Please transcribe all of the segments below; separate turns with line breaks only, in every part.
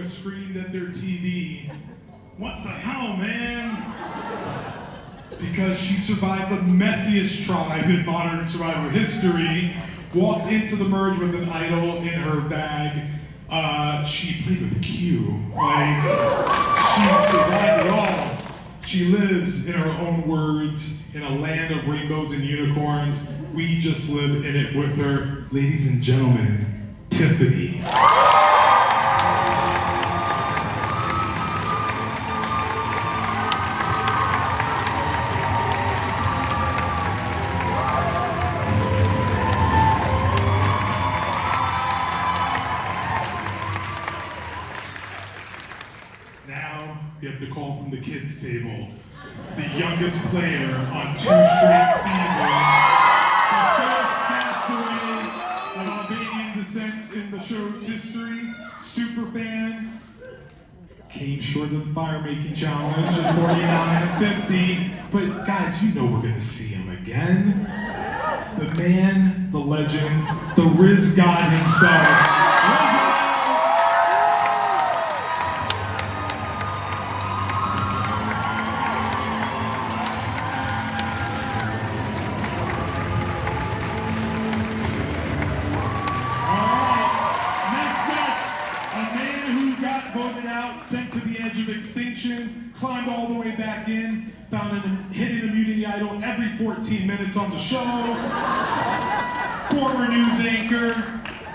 screamed at their TV, "What the hell, man?" Because she survived the messiest tribe in modern Survivor history, walked into the merge with an idol in her bag. She played with Q. Like, she survived it all. She lives, in her own words, in a land of rainbows and unicorns. We just live in it with her. Ladies and gentlemen, Tiffany. Now, we have to call from the kids' table. The youngest player on 2 straight seasons. The first castaway of Albanian descent in the show's history. Superfan. Came short of the fire-making challenge at 49 and 50. But guys, you know we're gonna see him again. The man, the legend, the Riz God himself. Voted out, sent to the edge of extinction, climbed all the way back in, found a hidden immunity idol every 14 minutes on the show. Former news anchor,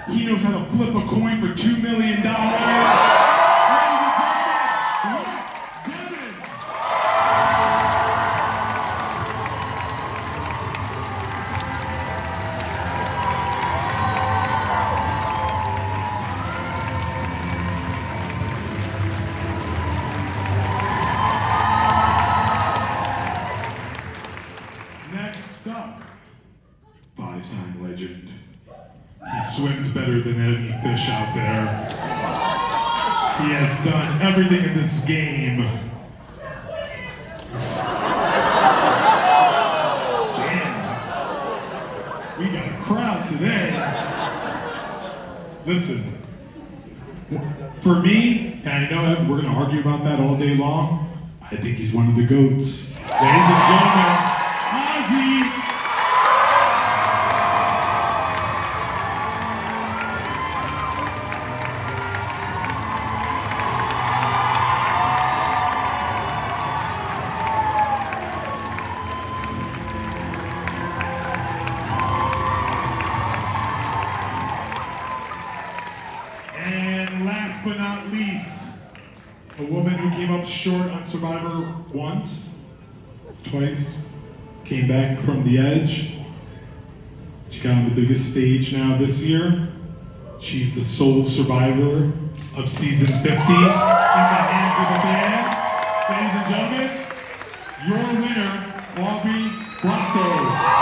he knows how to flip a coin for $2 million. Next up, 5-time legend. He swims better than any fish out there. He has done everything in this game. Damn. We got a crowd today. Listen, for me, and I know we're gonna argue about that all day long, I think he's one of the GOATs. Ladies and gentlemen, Ozzy. And last but not least, a woman who came up short on Survivor once, twice, came back from the edge. She got on the biggest stage now this year. She's the sole survivor of season 50 in the hands of the fans. Ladies and gentlemen, your winner, Aubrey Bracco.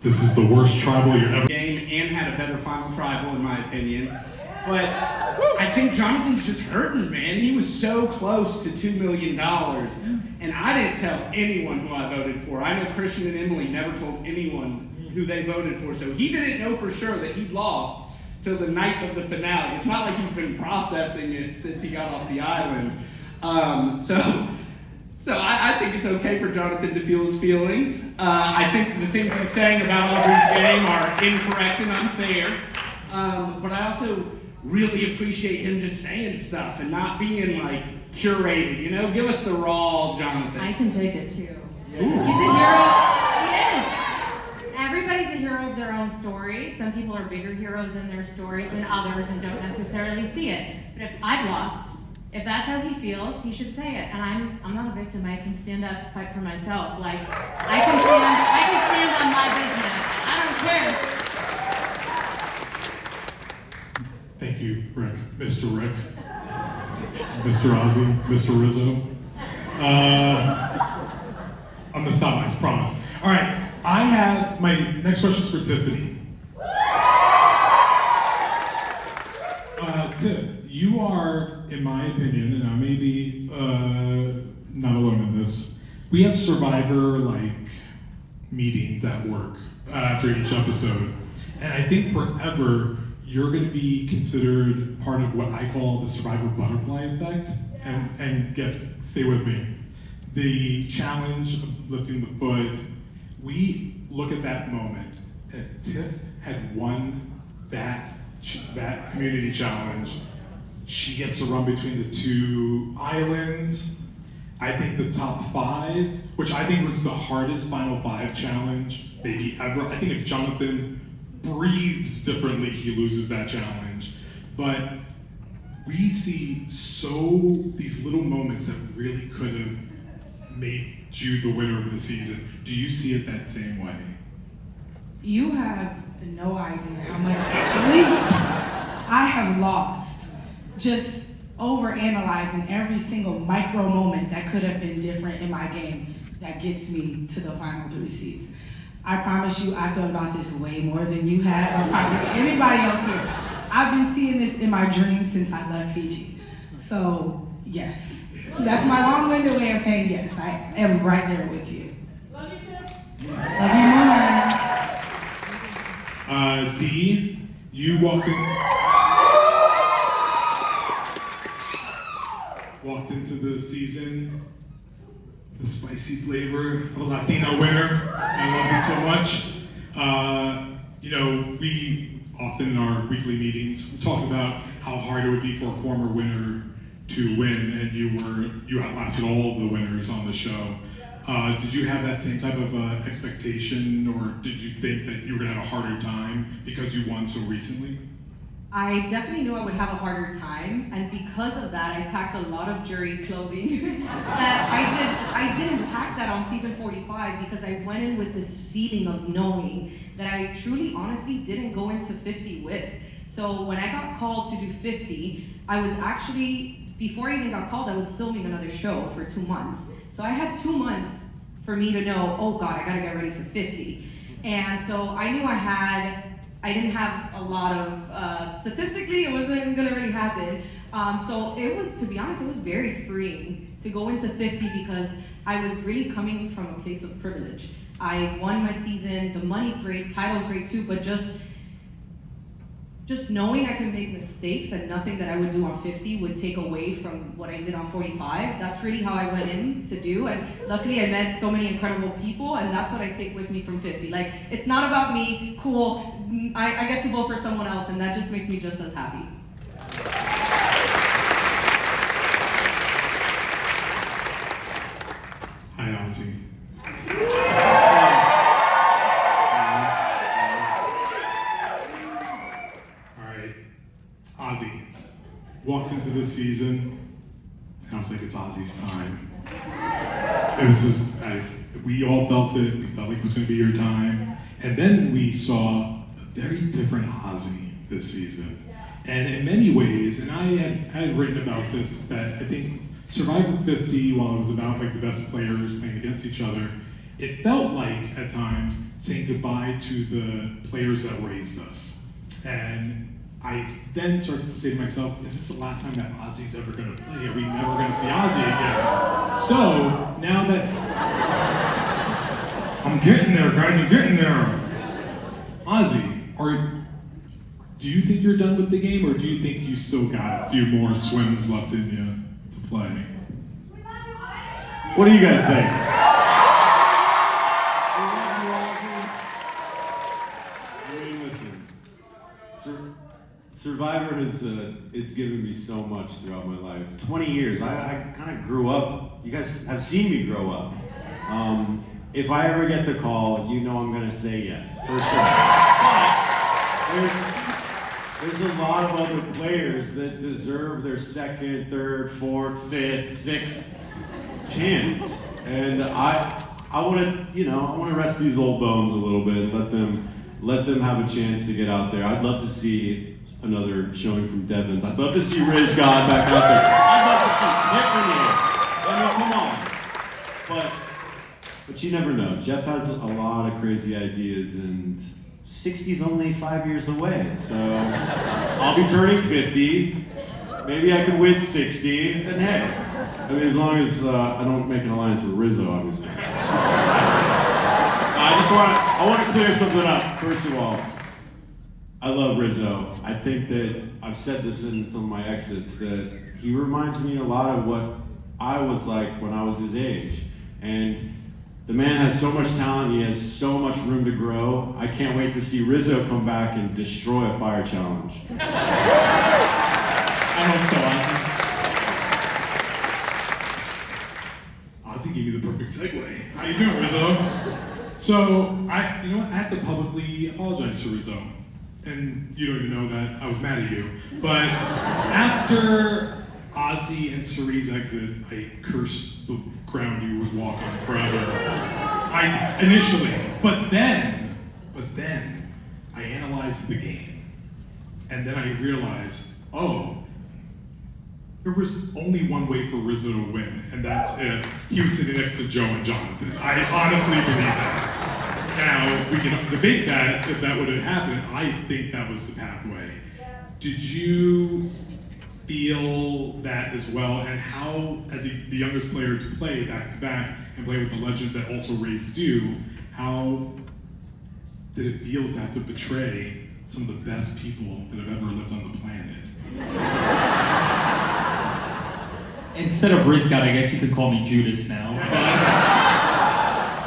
This is the worst tribal you're ever
game and had a better final tribal in my opinion. But I think Jonathan's just hurting, man. He was so close to $2 million. And I didn't tell anyone who I voted for. I know Christian and Emily never told anyone who they voted for. So he didn't know for sure that he'd lost till the night of the finale. It's not like he's been processing it since he got off the island. So I think it's okay for Jonathan to feel his feelings. I think the things he's saying about Aubrey's game are incorrect and unfair. But I also really appreciate him just saying stuff and not being like curated, you know? Give us the raw Jonathan.
I can take it too.
Yeah.
He's a hero. He is. Everybody's a hero of their own story. Some people are bigger heroes in their stories than others and don't necessarily see it. But if I've lost, if that's how he feels, he should say it. And I'm not a victim. I can stand up, fight for myself. Like I can stand on my business. I don't care.
Thank you, Rick. Mr. Rick. Mr. Ozzy. Mr. Rizzo. I'm gonna stop, I promise. All right, I have my next question's for Tiffany. you are, in my opinion, and I may be not alone in this, we have Survivor meetings at work after each episode. And I think forever, you're going to be considered part of what I call the Survivor butterfly effect. And stay with me. The challenge of lifting the foot, we look at that moment. If Tiff had won that community challenge, she gets to run between the two islands. I think the top 5, which I think was the hardest Final 5 challenge maybe ever. I think if Jonathan breathes differently, he loses that challenge. But we see these little moments that really could have made you the winner of the season. Do you see it that same way?
You have no idea how much sleep I have lost just overanalyzing every single micro moment that could have been different in my game that gets me to the final 3 seeds. I promise you, I thought about this way more than you have, or probably anybody else here. I've been seeing this in my dreams since I left Fiji. So, yes. That's my long-winded way of saying yes. I am right there with you. Love you too. Love you more.
D, you walked into the season, the spicy flavor of a Latino winner. I loved it so much. We often in our weekly meetings, we talk about how hard it would be for a former winner to win, and you outlasted all of the winners on the show. Did you have that same type of expectation, or did you think that you were gonna have a harder time because you won so recently?
I definitely knew I would have a harder time, and because of that, I packed a lot of jury clothing. I didn't pack that on season 45 because I went in with this feeling of knowing that I truly, honestly didn't go into 50 with. So when I got called to do 50, I was actually, before I even got called, I was filming another show for 2 months. So I had 2 months for me to know, oh God, I gotta get ready for 50. And so I knew I didn't have a lot of, statistically, it wasn't gonna really happen. So it was, to be honest, it was very freeing to go into 50 because I was really coming from a place of privilege. I won my season, the money's great, title's great too, but just knowing I can make mistakes and nothing that I would do on 50 would take away from what I did on 45. That's really how I went in to do, and luckily I met so many incredible people, and that's what I take with me from 50. Like, it's not about me, cool, I get to vote for someone else, and that just makes me just as happy.
Hi, Ozzy. Ozzy walked into this season, and I was like, it's Ozzy's time. It was just, we all felt it. We felt like it was going to be your time. And then we saw a very different Ozzy this season. And in many ways, and I had written about this, that I think Survivor 50, while it was about the best players playing against each other, it felt like, at times, saying goodbye to the players that raised us. And I then started to say to myself, is this the last time that Ozzy's ever going to play? Are we never going to see Ozzy again? So, now that I'm getting there, guys, I'm getting there. Ozzy, do you think you're done with the game, or do you think you still got a few more swims left in you to play?
What do you guys think? I mean, listen. Survivor has, it's given me so much throughout my life. 20 years, I kind of grew up. You guys have seen me grow up. If I ever get the call, you know I'm gonna say yes, for sure. But there's a lot of other players that deserve their second, third, fourth, fifth, sixth chance. And I wanna rest these old bones a little bit, let them have a chance to get out there. I'd love to see another showing from Devins. I'd love to see Riz God back out there. I'd love to see Tiffany. I mean, come on. But you never know. Jeff has a lot of crazy ideas, and 60's only 5 years away. So I'll be turning 50. maybe I could win 60, then hey. I mean, as long as I don't make an alliance with Rizzo, obviously. I want to clear something up. First of all, I love Rizzo. I think that I've said this in some of my exits that he reminds me a lot of what I was like when I was his age. And the man has so much talent, he has so much room to grow. I can't wait to see Rizzo come back and destroy a fire challenge.
I hope so, Ozzy.
Ozzy gave me the perfect segue. How you doing, Rizzo? So, I have to publicly apologize to Rizzo. And you don't even know that I was mad at you. But after Ozzy and Cerie's exit, I cursed the ground you would walk on forever. Initially, but then, I analyzed the game. And then I realized, there was only one way for Rizzo to win, and that's if he was sitting next to Joe and Jonathan. I honestly believe that. Now, we can debate that, if that would have happened. I think that was the pathway. Did you feel that as well? And how, as the youngest player to play back-to-back and play with the legends that also raised you, how did it feel to have to betray some of the best people that have ever lived on the planet?
Instead of Riz God, I guess you could call me Judas now.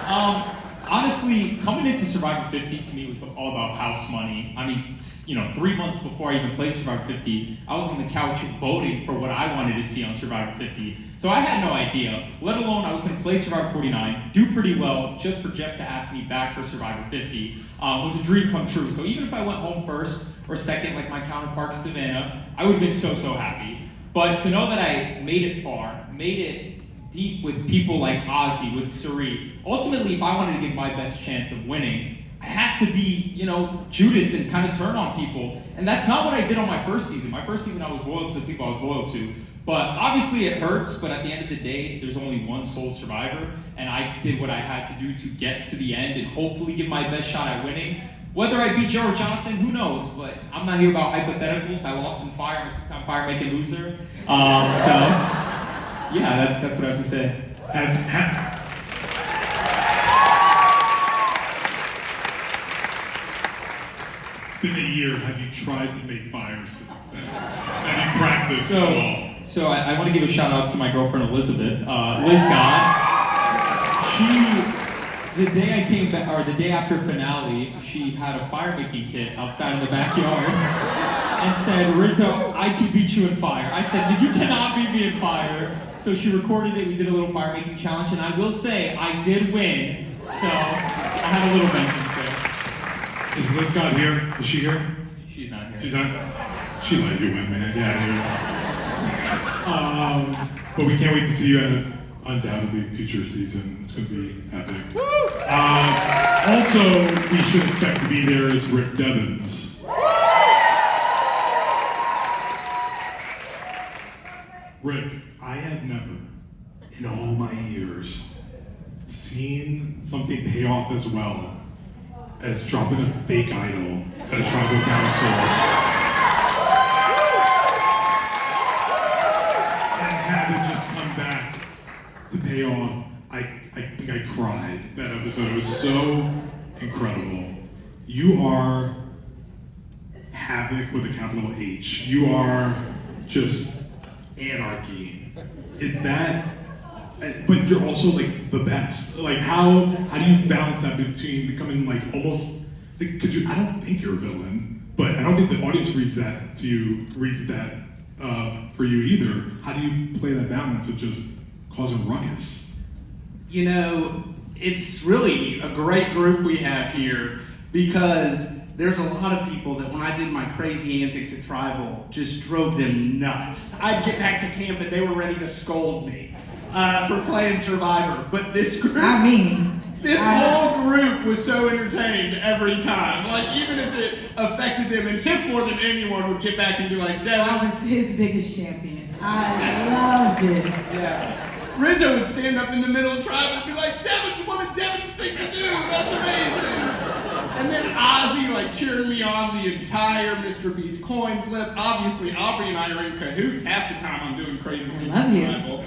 But, honestly, coming into Survivor 50 to me was all about house money. I mean, 3 months before I even played Survivor 50, I was on the couch voting for what I wanted to see on Survivor 50. So I had no idea, let alone I was going to play Survivor 49, do pretty well, just for Jeff to ask me back for Survivor 50 was a dream come true. So even if I went home first or second, like my counterpart Savannah, I would have been so happy. But to know that I made it far, made it deep with people like Ozzy, with Cerie, ultimately, if I wanted to give my best chance of winning, I had to be, Judas and kind of turn on people. And that's not what I did on my first season. My first season, I was loyal to the people I was loyal to. But obviously it hurts, but at the end of the day, there's only one sole survivor, and I did what I had to do to get to the end and hopefully give my best shot at winning. Whether I beat Joe or Jonathan, who knows? But I'm not here about hypotheticals. I lost in fire. I'm a two-time fire-making loser. Yeah, that's what I have to say.
It's been a year. Have you tried to make fire since then? Have you practiced at all?
So I want to give a shout out to my girlfriend Elizabeth, Liz God. The day I came back, or the day after finale, she had a fire making kit outside in the backyard and said, Rizzo, I can beat you in fire. I said, you cannot beat me in fire. So she recorded it, we did a little fire making challenge, and I will say, I did win. So I had a little vengeance there.
Is Liz God here? Is she here?
She's not here.
She's not? She let you win, man. Yeah, but we can't wait to see you at an undoubtedly future season. It's going to be epic. Also, we should expect to be there is Rick Devens. Rick, I have never, in all my years, seen something pay off as well as dropping a fake idol at a tribal council. And have it just come back to pay off. I think I cried that episode. It was so incredible. You are havoc with a capital H. You are just anarchy. Is that, but you're also like the best. Like how do you balance that between becoming like almost, like, I don't think you're a villain, but I don't think the audience reads that for you either. How do you play that balance of just causing ruckus?
It's really a great group we have here because there's a lot of people that when I did my crazy antics at Tribal just drove them nuts. I'd get back to camp and they were ready to scold me for playing Survivor. But this group, this whole group was so entertained every time. Like even if it affected them, and Tiff more than anyone would get back and be like, Devin.
I was his biggest champion. I loved it.
Yeah. Rizzo would stand up in the middle of Tribal and be like, Devin's one of Devin's things to do. That's amazing. And then Ozzy, like cheering me on the entire Mr. Beast coin flip. Obviously, Aubrey and I are in cahoots half the time I'm doing crazy things
love
with
you.
Survival.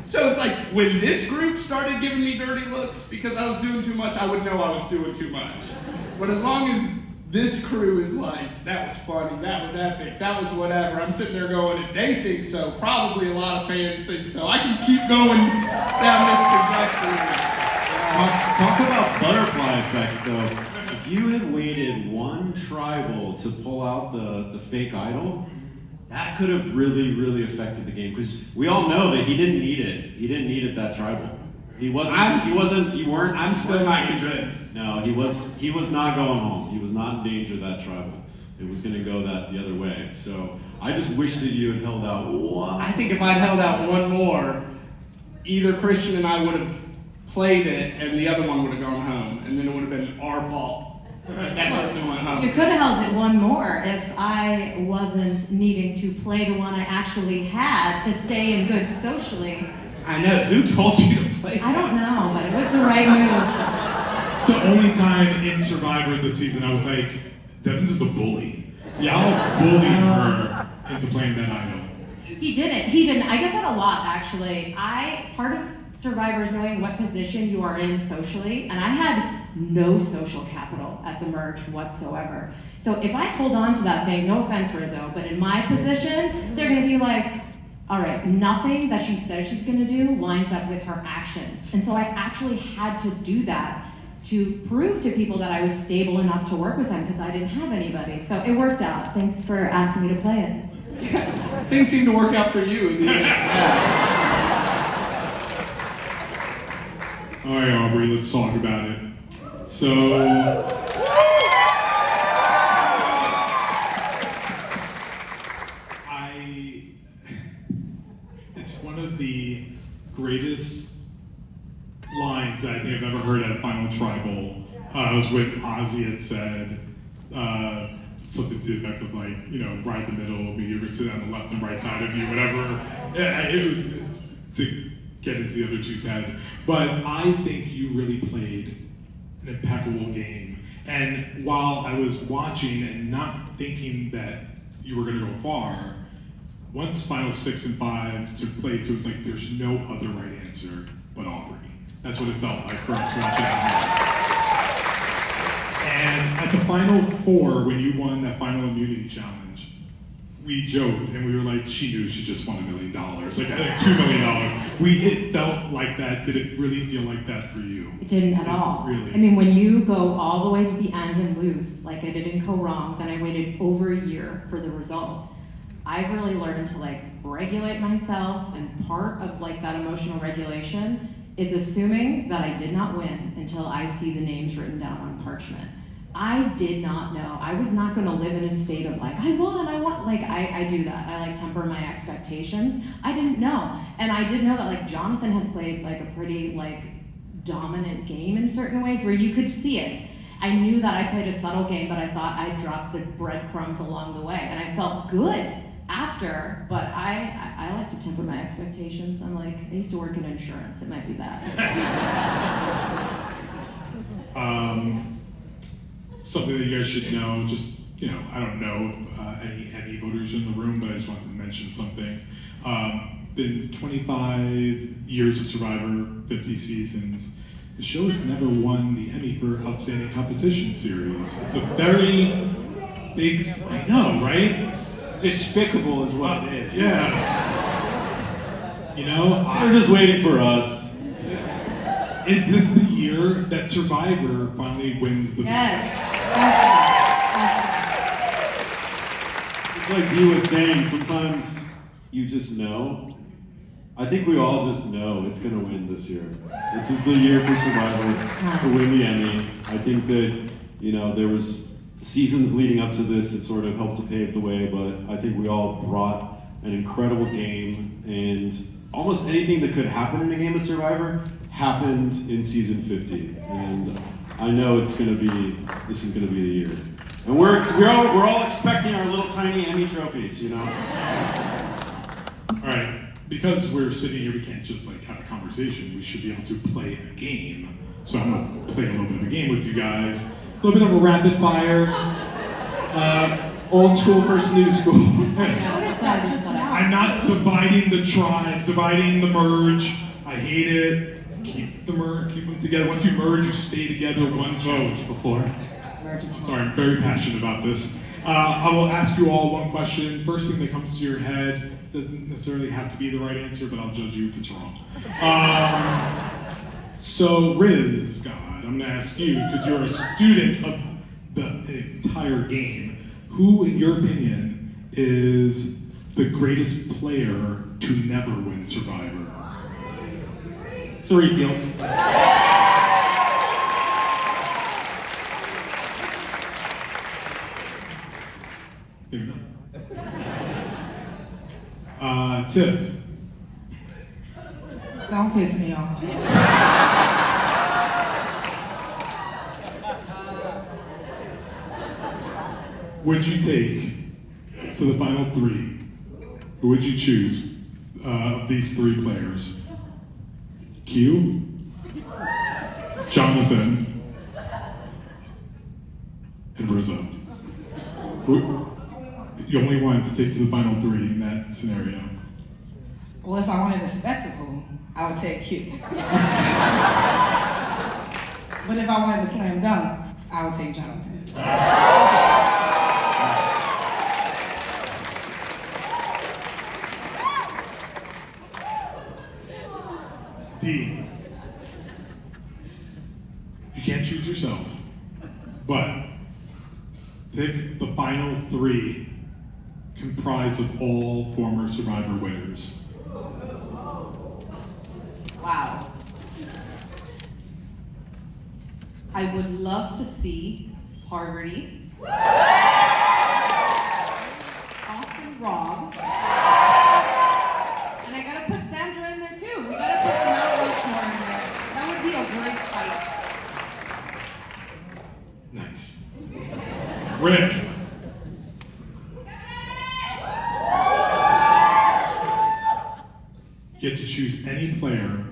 So it's like when this group started giving me dirty looks because I was doing too much, I would know I was doing too much. But as long as this crew is like, that was funny, that was epic, that was whatever, I'm sitting there going, if they think so, probably a lot of fans think so. I can keep going down this trajectory.
Talk about butterfly effects, though. If you had waited one tribal to pull out the fake idol, that could have really affected the game. Because we all know that he didn't need it. He didn't need it that tribal. You weren't.
I'm still not convinced.
No, he was not going home. He was not in danger of that tribal. It was going to go the other way. So I just wish that you had held out one.
I think if I'd held out one more, either Christian and I would have played it, and the other one would have gone home, and then it would have been our fault. That person went home.
You could have held it one more if I wasn't needing to play the one I actually had to stay in good socially.
I know. Who told you to play?
I don't know, but it was the right move.
It's the only time in Survivor this season I was like, Devins is a bully. Y'all bullied her into playing that idol.
He didn't. I get that a lot, actually. Part of Survivor is knowing what position you are in socially, and I had no social capital at the merge whatsoever. So if I hold on to that thing, no offense, Rizzo, but in my position, they're gonna be like, all right, nothing that she says she's gonna do lines up with her actions. And so I actually had to do that to prove to people that I was stable enough to work with them because I didn't have anybody. So it worked out. Thanks for asking me to play it.
Things seem to work out for you in the end.
All right, Aubrey, let's talk about it. So, it's one of the greatest lines that I think I've ever heard at a final tribal. It was when Ozzy had said something to the effect of like, ride the middle, you could sit on the left and right side of you, whatever. It was to get into the other two's head. But I think you really played an impeccable game. And while I was watching and not thinking that you were gonna go far, once final 6 and 5 took place, it was like there's no other right answer but Aubrey. That's what it felt like for us watching it. And at the final 4, when you won that final immunity challenge, we joked and we were like, she knew she just won $1 million, like $2 million. It felt like that. Did it really feel like that for you?
It didn't at all.
Really?
I mean, when you go all the way to the end and lose, like I didn't go wrong, then I waited over a year for the result. I've really learned to like regulate myself, and part of like that emotional regulation is assuming that I did not win until I see the names written down on parchment. I did not know. I was not gonna live in a state of like, I won. Like I do that. I like temper my expectations. I didn't know. And I did know that like Jonathan had played like a pretty like dominant game in certain ways where you could see it. I knew that I played a subtle game, but I thought I dropped the breadcrumbs along the way. And I felt good after, but I like to temper my expectations. I'm like, I used to work in insurance. It might be that.
Something that you guys should know, just, I don't know any Emmy voters in the room, but I just wanted to mention something. Been 25 years of Survivor, 50 seasons. The show has never won the Emmy for Outstanding Competition Series. It's a very big, I know, right?
Despicable is what it is.
Yeah.
They're just waiting for us.
Is this the year that Survivor finally wins the?
Yes.
Just like Dee was saying, sometimes you just know. I think we all just know it's going to win this year. This is the year for Survivor to win the Emmy. I think that, there was seasons leading up to this that sort of helped to pave the way, but I think we all brought an incredible game, and almost anything that could happen in a game of Survivor happened in season 50. And I know this is going to be the year. And we're all expecting our little tiny Emmy trophies,
All right. Because we're sitting here, we can't just like have a conversation. We should be able to play a game. So I'm gonna play a little bit of a game with you guys. a little bit of a rapid fire.
Old school versus new school.
What is that just now?
I'm not dividing the tribe, dividing the merge. I hate it. Keep them together. Once you merge, you stay together. One vote before. Sorry, I'm very passionate about this. I will ask you all one question. First thing that comes to your head doesn't necessarily have to be the right answer, but I'll judge you if it's wrong. So Riz, God, I'm gonna ask you, because you're a student of the entire game, who, in your opinion, is the greatest player to never win Survivor?
Surrey Fields.
Fair enough. Tiff.
Don't piss me off.
Would you take to the final three? Who would you choose of these three players? Q, Jonathan, and Rizzo. You only wanted to take to the final three in that scenario.
Well, if I wanted a spectacle, I would take Q. But if I wanted a slam dunk, I would take Jonathan.
D. You can't choose yourself, but pick the final three comprised of all former Survivor winners.
Wow. I would love to see Parvati, Austin Rob, and I gotta put Sandra in there too. We gotta put the Mount Rushmore in there. That would be a great fight.
Nice. Rick. You get to choose any player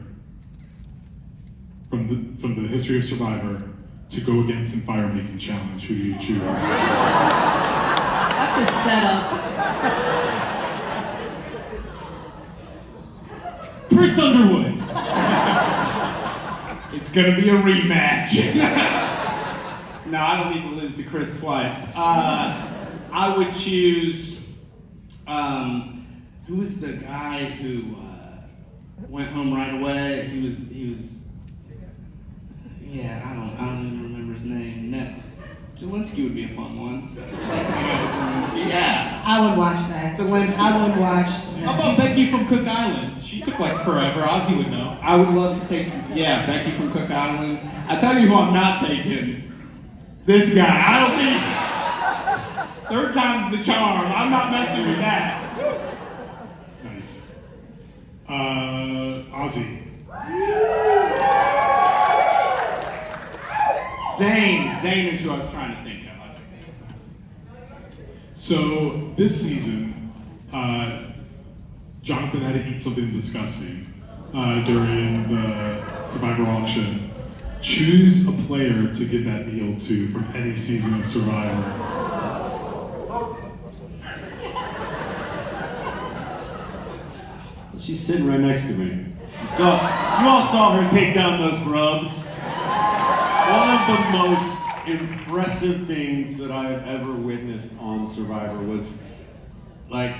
from the history of Survivor to go against in Fire Making Challenge. Who do you choose?
That's a setup.
Chris Underwood.
It's gonna be a rematch. No, I don't need to lose to Chris twice. I would choose. Who was the guy who went home right away? He was. Yeah, I don't even remember his name. Jelinski would be a fun one. Yeah.
I would watch that.
Zelensky.
I would watch
How about Becky from Cook Islands? She took like forever. Ozzy would know.
I would love to take, Becky from Cook Islands. I tell you who I'm not taking. This guy. I don't think. Third time's the charm. I'm not messing with that.
Nice. Ozzy.
Zane is who I was trying to think of.
So this season, Jonathan had to eat something disgusting during the Survivor auction. Choose a player to give that meal to from any season of Survivor.
She's sitting right next to me. You all saw her take down those grubs. One of the most impressive things that I've ever witnessed on Survivor was, like,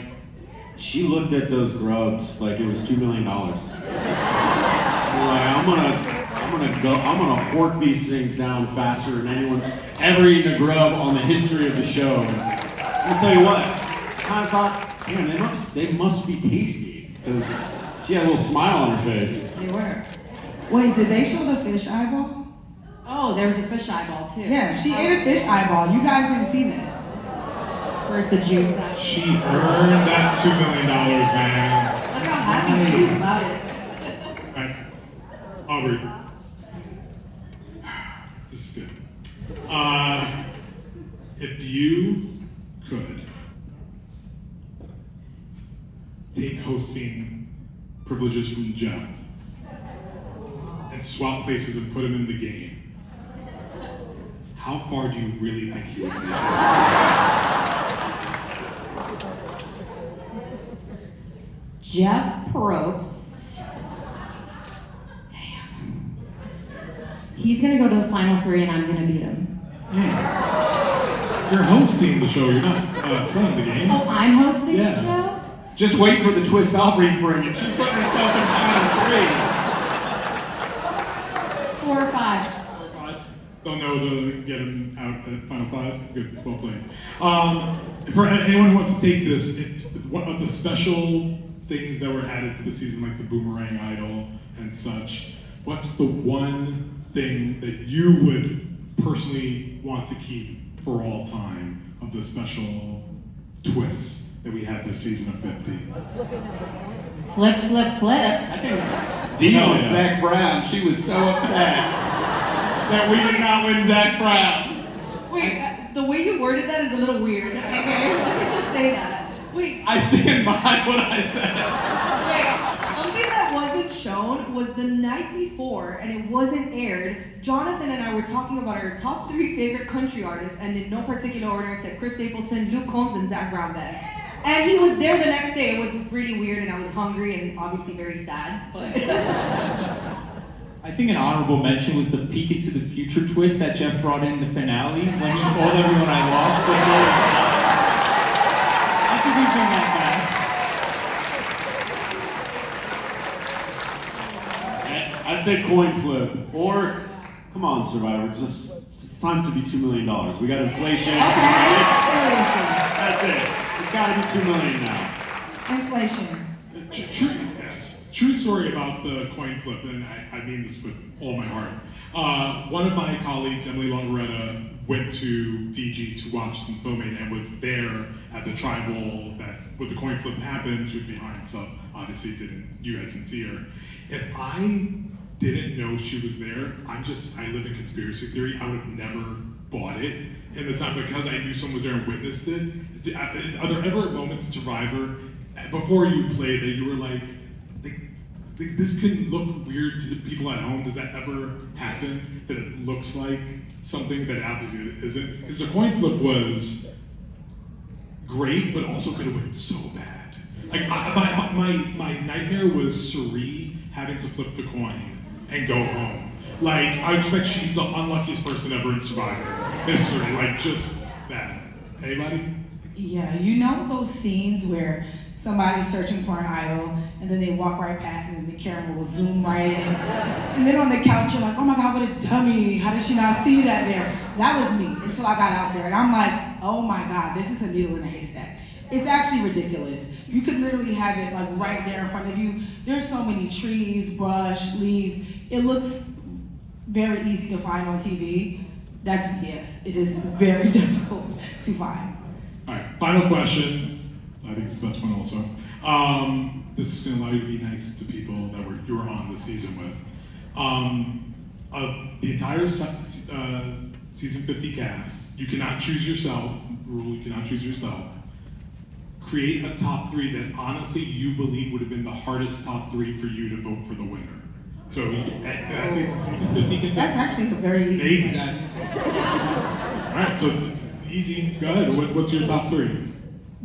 she looked at those grubs like it was $2 million. Like, I'm gonna fork these things down faster than anyone's ever eaten a grub on the history of the show. I'll tell you what, I kind of thought, man, they must be tasty, because she had a little smile on her face.
They were.
Wait, did they show the fish eyeball?
Oh, there was a fish eyeball too.
Yeah, she ate a fish eyeball. You guys didn't see that.
Squirt the juice out.
She earned that $2 million, man.
Look how happy she is about it.
All right, Aubrey. This is good. If you could take hosting privileges from Jeff and swap places and put him in the game, how far do you really think you would make it?
Jeff Probst. Damn. He's gonna go to the final three and I'm gonna beat him.
You're hosting the show, you're not playing the game.
Oh, I'm hosting
Yeah.
the show?
Just wait for the twist Aubrey's bringing. She's putting herself in final three.
4 or 5.
Don't know to get him out at Final Five. Good, well played. For anyone who wants to take this, one of the special things that were added to the season, like the Boomerang Idol and such, what's the one thing that you would personally want to keep for all time of the special twists that we had this season of 50?
Flip, flip, flip.
I think Dino
Oh,
and
yeah.
Zach Brown, she was so upset that we did not win Zach Brown.
Wait, the way you worded that is a little weird. Okay, let me just say that. Wait,
I stand behind what I said.
wait. Something that wasn't shown was the night before, and it wasn't aired. Jonathan and I were talking about our top 3 favorite country artists, and in no particular order, I said Chris Stapleton, Luke Combs, and Zach Brown then. And he was there the next day. It was really weird, and I was hungry and obviously very sad. But
I think an honorable mention was the peek into the future twist that Jeff brought in the finale when he told everyone I lost. But I think we've done that
I'd say coin flip. Or, come on, Survivor, it's time to be $2 million. We got inflation.
Seriously.
That's it. It's got to be $2 million now.
Inflation.
True story about the coin flip, and I mean this with all my heart. One of my colleagues, Emily Longaretta, went to Fiji to watch some filming and was there at the tribal that when the coin flip happened. She was behind, so obviously you guys didn't see her. If I didn't know she was there, I live in conspiracy theory. I would have never bought it in the time because I knew someone was there and witnessed it. Are there ever moments in Survivor before you play that you were like, this could look weird to the people at home? Does that ever happen? That it looks like something that obviously it isn't? Because the coin flip was great, but also could have went so bad. Like my nightmare was Suri having to flip the coin and go home. Like I expect she's the unluckiest person ever in Survivor history. Like just that. Anybody?
Yeah, you know those scenes where somebody's searching for an idol and then they walk right past it and the camera will zoom right in. And then on the couch, you're like, oh my God, what a dummy. How did she not see that there? That was me until I got out there. And I'm like, oh my God, this is a needle in a haystack. It's actually ridiculous. You could literally have it like right there in front of you. There's so many trees, brush, leaves. It looks very easy to find on TV. That's BS. It is very difficult to find.
All right, final question. I think it's the best one also. This is going to allow you to be nice to people that you were on this season with. The entire season 50 cast, you cannot choose yourself. Rule, you cannot choose yourself. Create a top 3 that honestly you believe would have been the hardest top 3 for you to vote for the winner. So that's it, season 50 contestants.
That's actually a very easy
Make
question.
that. All right, so it's easy. Go ahead. What's your top 3?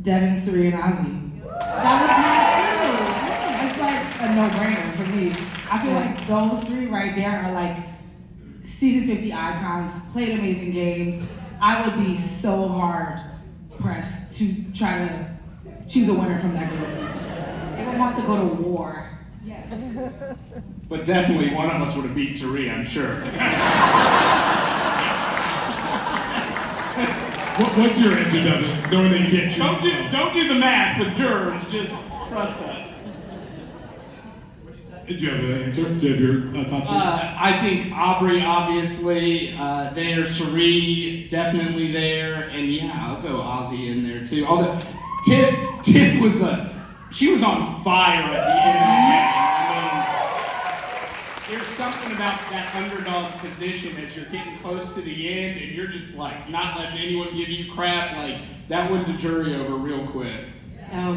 Devin, Suri, and Ozzy. That was my 2. It's like a no-brainer for me. I feel like those 3 right there are like season 50 icons, played amazing games. I would be so hard pressed to try to choose a winner from that group.
They would have to go to war.
Yeah.
But definitely one of us would have beat Suri, I'm sure.
What's your answer, Devin? Knowing that you can't choose.
Don't do the math with jurors, just trust us.
Do you have an answer? Do you have your top 3?
I think Aubrey, obviously, there. Suri, definitely there. And yeah, I'll go Ozzy in there too. Although Tiff was she was on fire at the end of the game. I mean, there's something about that underdog position as you're getting close to the end and you're just like not letting anyone give you crap. Like that wins a jury over real quick.
Oh,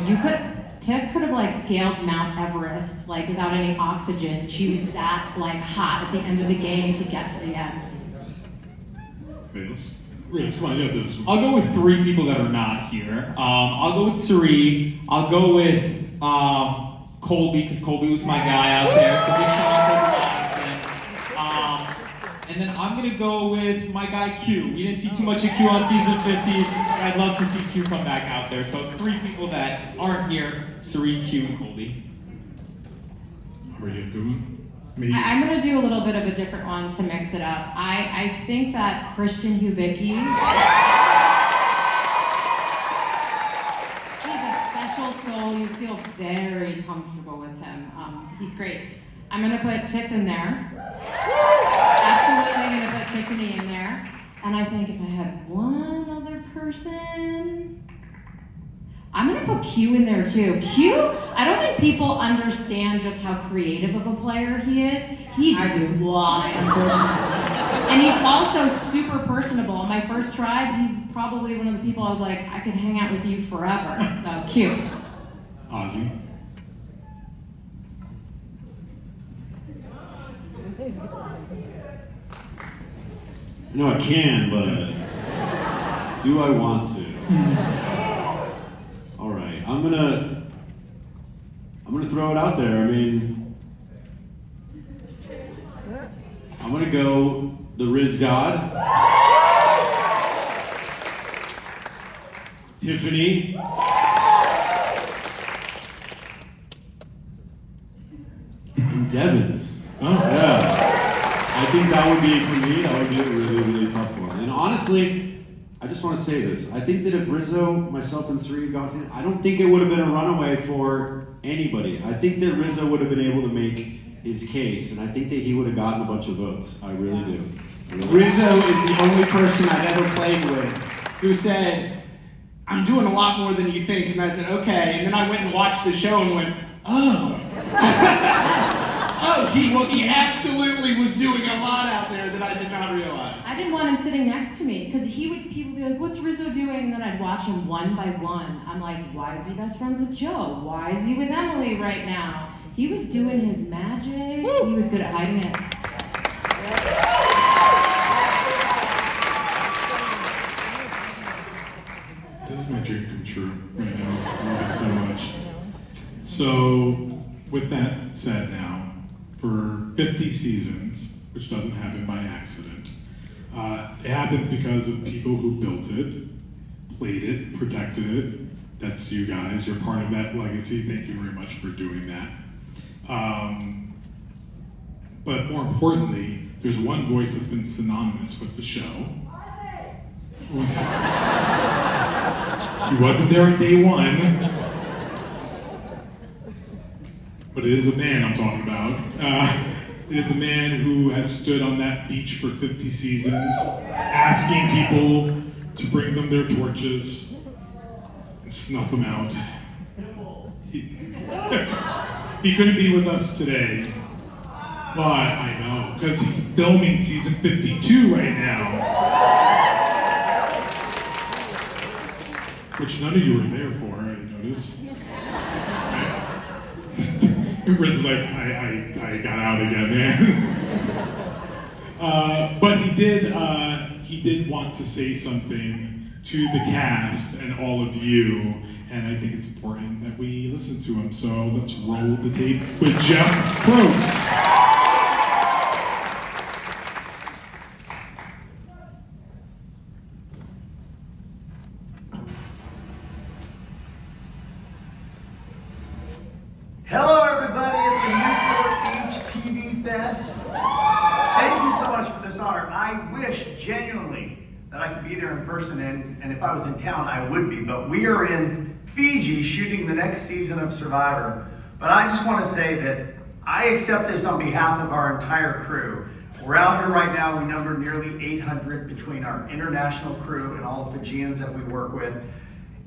Tiff could have like scaled Mount Everest like without any oxygen. She was that like hot at the end of the game to get to the end.
Fails. Riz, come on, you have this one.
I'll go with 3 people that are not here. I'll go with Suri. I'll go with Colby, because Colby was my guy out there. So big shout out to Contestant. And then I'm gonna go with my guy Q. We didn't see too much of Q on season 50, but I'd love to see Q come back out there. So 3 people that aren't here: Suri, Q, and Colby.
Are you a good one? Me?
I'm going to do a little bit of a different one to mix it up. I think that Christian Hubicki, he's a special soul. You feel very comfortable with him. He's great. I'm going to put Tiff in there. Absolutely going to put Tiffany in there. And I think if I had one other person, I'm gonna put Q in there too. Q, I don't think people understand just how creative of a player he is. He's wild, unfortunately. And he's also super personable. On my first tribe, he's probably one of the people I was like, I could hang out with you forever. So Q.
Ozzy.
No, I can, but do I want to? All right, I'm gonna throw it out there. I mean, I'm gonna go the Riz God, Tiffany, and Devins.
Oh.
Yeah. I think that would be, for me, that would be a really, really tough one. And honestly, I just want to say this. I think that if Rizzo, myself, and Suri got in, I don't think it would have been a runaway for anybody. I think that Rizzo would have been able to make his case, and I think that he would have gotten a bunch of votes. I really do.
Rizzo is the only person I've ever played with who said, I'm doing a lot more than you think. And I said, okay. And then I went and watched the show and went, oh. Oh, he absolutely was doing a lot out there that I did not realize.
I didn't want him sitting next to me because people would be like, what's Rizzo doing? And then I'd watch him one by one. I'm like, why is he best friends with Joe? Why is he with Emily right now? He was doing his magic. Woo! He was good at hiding it.
This is my dream come true right now. I love it so much. So, with that said now, for 50 seasons, which doesn't happen by accident, it happens because of people who built it, played it, protected it. That's you guys. You're part of that legacy. Thank you very much for doing that. But more importantly, there's one voice that's been synonymous with the show. He wasn't there at day one. But it is a man I'm talking about. It is a man who has stood on that beach for 50 seasons, asking people to bring them their torches and snuff them out. He couldn't be with us today, but I know, because he's filming season 52 right now. Which none of you were there for, I noticed. Riz's like, I got out again, man. But he did want to say something to the cast and all of you, and I think it's important that we listen to him. So let's roll the tape with Jeff Probst.
Hello everybody at the Newport Beach TV Fest. Thank you so much for this honor. I wish genuinely that I could be there in person, and if I was in town I would be, but we are in Fiji shooting the next season of Survivor. But I just want to say that I accept this on behalf of our entire crew. We're out here right now, we number nearly 800 between our international crew and all the Fijians that we work with.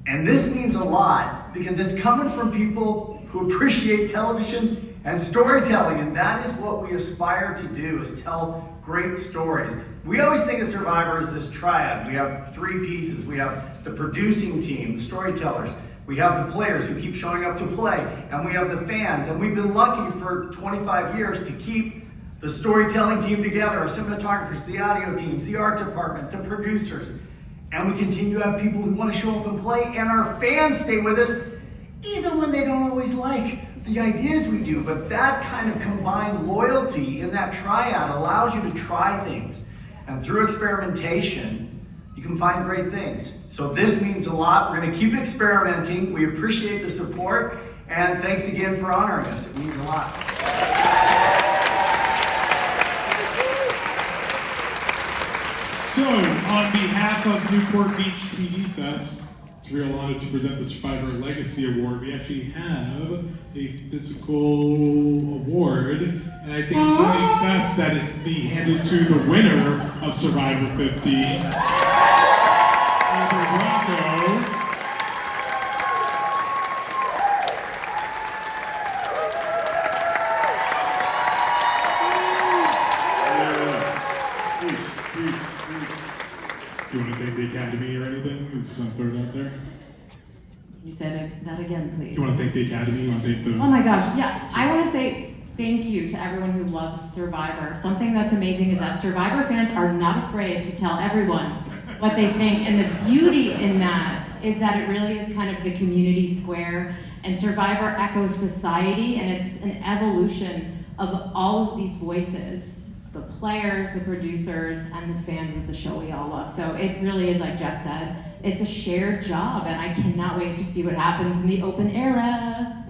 And this means a lot because it's coming from people who appreciate television and storytelling, and that is what we aspire to do, is tell great stories. We always think of Survivor as this triad. We have 3 pieces. We have the producing team, the storytellers. We have the players who keep showing up to play, and we have the fans. And we've been lucky for 25 years to keep the storytelling team together, our cinematographers, the audio teams, the art department, the producers. And we continue to have people who want to show up and play, and our fans stay with us, even when they don't always like the ideas we do. But that kind of combined loyalty in that triad allows you to try things. And through experimentation, you can find great things. So this means a lot. We're gonna keep experimenting. We appreciate the support, and thanks again for honoring us. It means a lot.
So, on behalf of Newport Beach TV Fest, it's a real honor to present the Survivor Legacy Award. We actually have a physical award, and I think it's only best that it be handed to the winner of Survivor 50, Albert Rocco. Do you want to thank the Academy or anything? You just want to throw it out there?
You said that again,
Do
please.
you want to thank the Academy? You want to thank the...
Oh my gosh, yeah. I want to say thank you to everyone who loves Survivor. Something that's amazing is that Survivor fans are not afraid to tell everyone what they think. And the beauty in that is that it really is kind of the community square, and Survivor echoes society, and it's an evolution of all of these voices. The players, the producers, and the fans of the show we all love. So it really is, like Jeff said, it's a shared job, and I cannot wait to see what happens in the open era.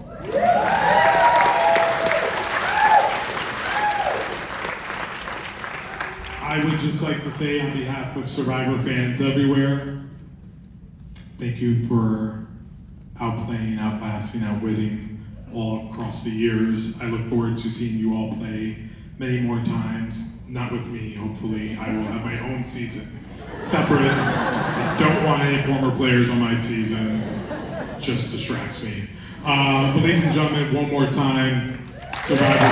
I would just like to say on behalf of Survivor fans everywhere, thank you for outplaying, outlasting, outwitting all across the years. I look forward to seeing you all play many more times. Not with me, hopefully. I will have my own season. Separate. I don't want any former players on my season. Just distracts me. But ladies and gentlemen, one more time, Survivor 50.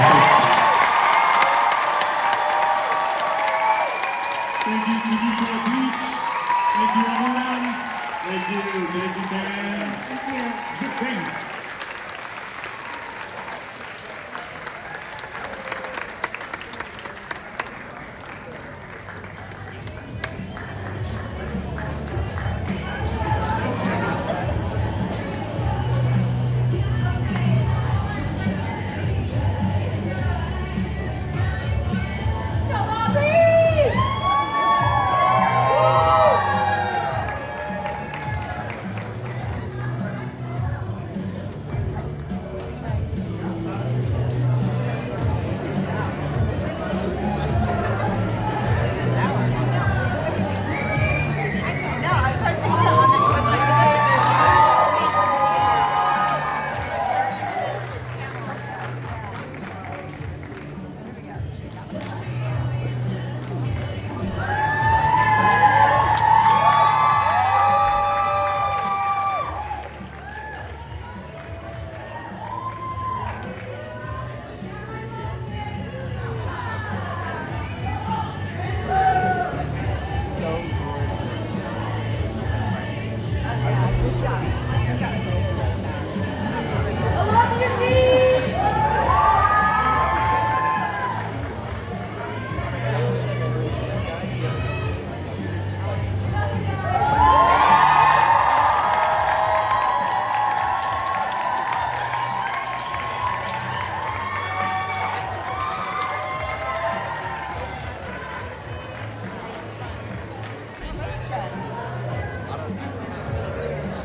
Thank you to Newport Beach. Thank you, everyone. Thank you, fans.
Thank you.
Thank you.